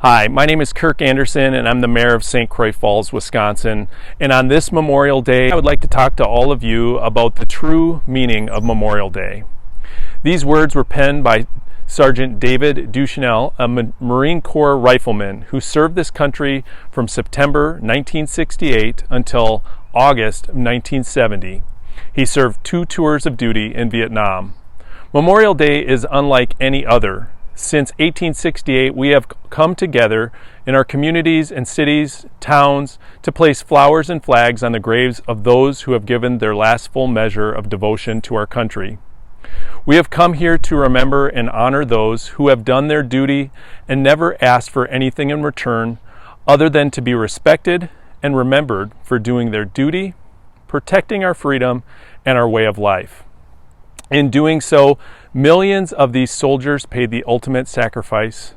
Hi, my name is Cade Anderson and I'm the mayor of St. Croix Falls, Wisconsin. And on this Memorial Day, I would like to talk to all of you about the true meaning of Memorial Day. These words were penned by Sergeant David Duchesneau, a Marine Corp Rifleman who served this country from September 1968 until August 1970. He served 2 tours of duty in Vietnam. Memorial Day is unlike any other. Since 1868, we have come together in our communities and cities, towns, to place flowers and flags on the graves of those who have given their last full measure of devotion to our country. We have come here to remember and honor those who have done their duty and never asked for anything in return other than to be respected and remembered for doing their duty, protecting our freedom and our way of life. In doing so, millions of these soldiers paid the ultimate sacrifice,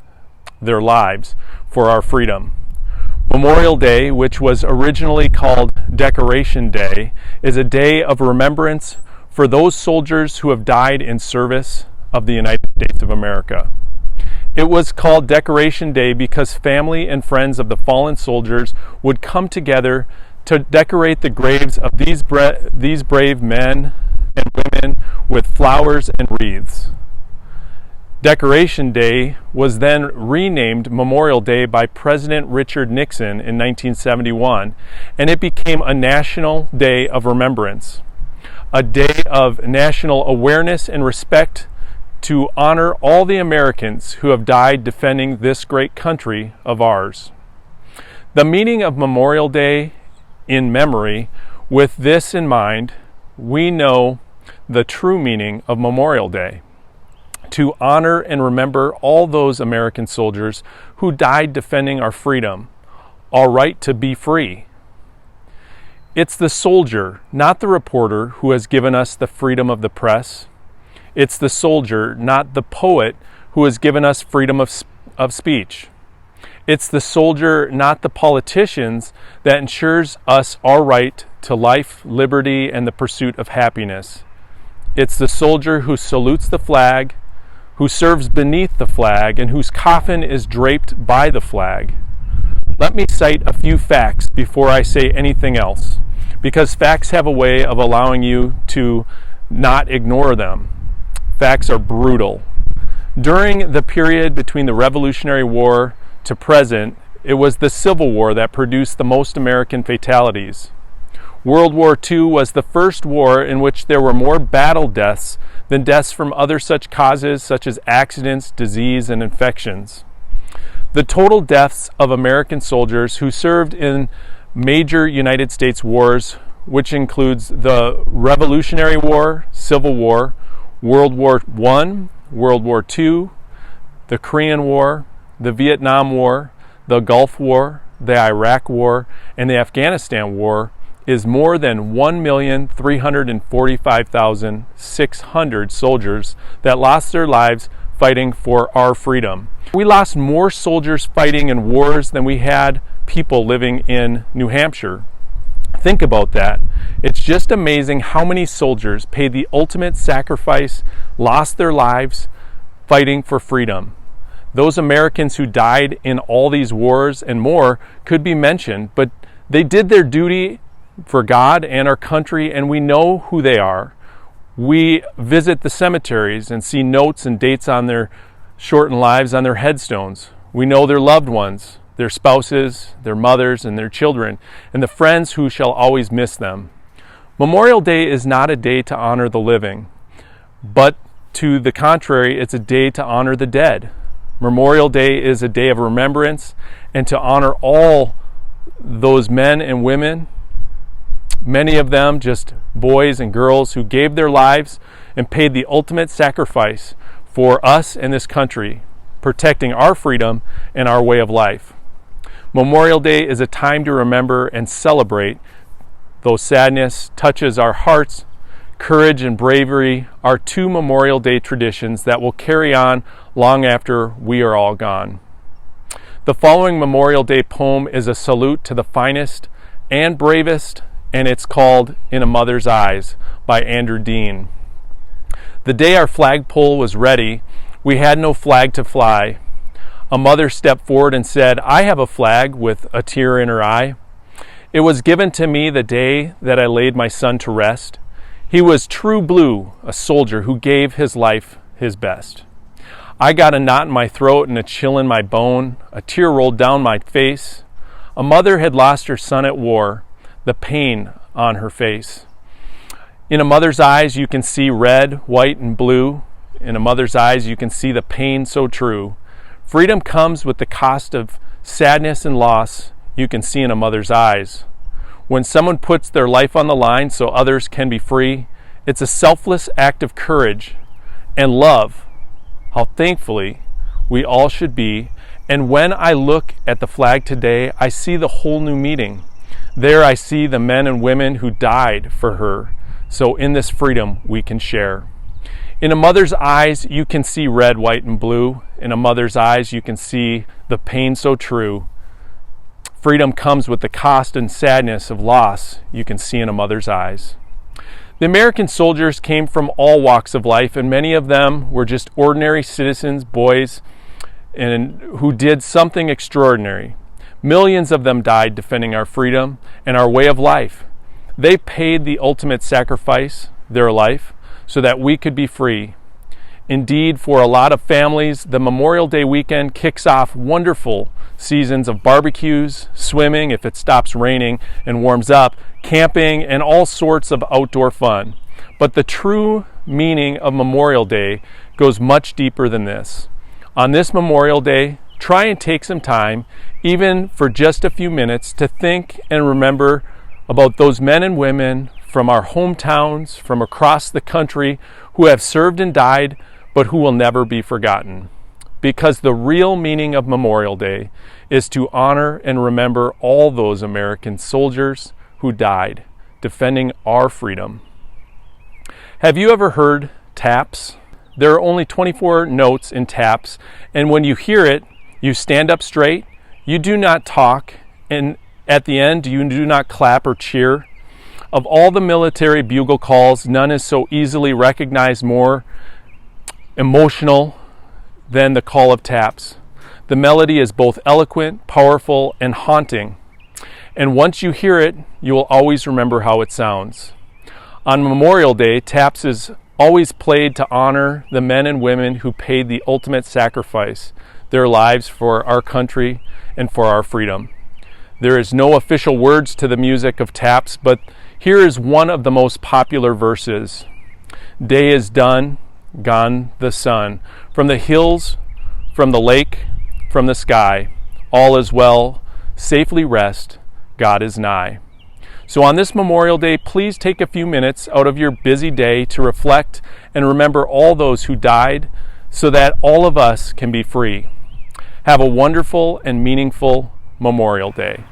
their lives, for our freedom. Memorial Day, which was originally called Decoration Day, is a day of remembrance for those soldiers who have died in service of the United States of America. It was called Decoration Day because family and friends of the fallen soldiers would come together to decorate the graves of these brave men and women with flowers and wreaths. Decoration Day was then renamed Memorial Day by President Richard Nixon in 1971, and it became a national day of remembrance, a day of national awareness and respect to honor all the Americans who have died defending this great country of ours. The meaning of Memorial Day in memory, with this in mind, we know the true meaning of Memorial Day: to honor and remember all those American soldiers who died defending our freedom, our right to be free. It's the soldier, not the reporter, who has given us the freedom of the press. It's the soldier, not the poet, who has given us freedom of speech. It's the soldier, not the politicians, that ensures us our right to life, liberty, and the pursuit of happiness. It's the soldier who salutes the flag, who serves beneath the flag, and whose coffin is draped by the flag. Let me cite a few facts before I say anything else, because facts have a way of allowing you to not ignore them. Facts are brutal. During the period between the Revolutionary War to present, it was the Civil War that produced the most American fatalities. World War II was the first war in which there were more battle deaths than deaths from other such causes such as accidents, disease, and infections. The total deaths of American soldiers who served in major United States wars, which includes the Revolutionary War, Civil War, World War I, World War II, the Korean War, the Vietnam War, the Gulf War, the Iraq War, and the Afghanistan War, is more than 1,345,600 soldiers that lost their lives fighting for our freedom. We lost more soldiers fighting in wars than we had people living in New Hampshire. Think about that. It's just amazing how many soldiers paid the ultimate sacrifice, lost their lives fighting for freedom. Those Americans who died in all these wars and more could be mentioned, but they did their duty for God and our country, and we know who they are. We visit the cemeteries and see notes and dates on their shortened lives on their headstones. We know their loved ones, their spouses, their mothers, and their children, and the friends who shall always miss them. Memorial Day is not a day to honor the living, but to the contrary, it's a day to honor the dead. Memorial Day is a day of remembrance and to honor all those men and women, many of them just boys and girls who gave their lives and paid the ultimate sacrifice for us and this country, protecting our freedom and our way of life. Memorial Day is a time to remember and celebrate, though sadness touches our hearts. Courage and bravery are 2 Memorial Day traditions that will carry on long after we are all gone. The following Memorial Day poem is a salute to the finest and bravest, and it's called In a Mother's Eyes by Andrew Dean. The day our flagpole was ready, we had no flag to fly. A mother stepped forward and said, "I have a flag," with a tear in her eye. "It was given to me the day that I laid my son to rest. He was true blue, a soldier who gave his life his best. I got a knot in my throat and a chill in my bone. A tear rolled down my face. A mother had lost her son at war, the pain on her face. In a mother's eyes you can see red, white, and blue. In a mother's eyes you can see the pain so true. Freedom comes with the cost of sadness and loss, you can see in a mother's eyes. When someone puts their life on the line so others can be free, it's a selfless act of courage and love, how thankfully we all should be. And when I look at the flag today, I see the whole new meaning. There I see the men and women who died for her, so in this freedom we can share. In a mother's eyes, you can see red, white, and blue. In a mother's eyes, you can see the pain so true. Freedom comes with the cost and sadness of loss, you can see in a mother's eyes. The American soldiers came from all walks of life, and many of them were just ordinary citizens, boys, and who did something extraordinary. Millions of them died defending our freedom and our way of life. They paid the ultimate sacrifice, their life, so that we could be free. Indeed, for a lot of families, the Memorial Day weekend kicks off wonderful seasons of barbecues, swimming if it stops raining and warms up, camping, and all sorts of outdoor fun. But the true meaning of Memorial Day goes much deeper than this. On this Memorial Day, try and take some time, even for just a few minutes, to think and remember about those men and women from our hometowns, from across the country, who have served and died, but who will never be forgotten. Because the real meaning of Memorial Day is to honor and remember all those American soldiers who died defending our freedom. Have you ever heard taps? There are only 24 notes in taps, and when you hear it, you stand up straight, you do not talk, and at the end, you do not clap or cheer. Of all the military bugle calls, none is so easily recognized more emotional than the call of taps. The melody is both eloquent, powerful, and haunting. And once you hear it, you will always remember how it sounds. On Memorial Day, taps is always played to honor the men and women who paid the ultimate sacrifice, their lives for our country and for our freedom. There is no official words to the music of taps, but here is one of the most popular verses. Day is done, gone the sun. From the hills, from the lake, from the sky, all is well, safely rest, God is nigh. So on this Memorial Day, please take a few minutes out of your busy day to reflect and remember all those who died so that all of us can be free. Have a wonderful and meaningful Memorial Day.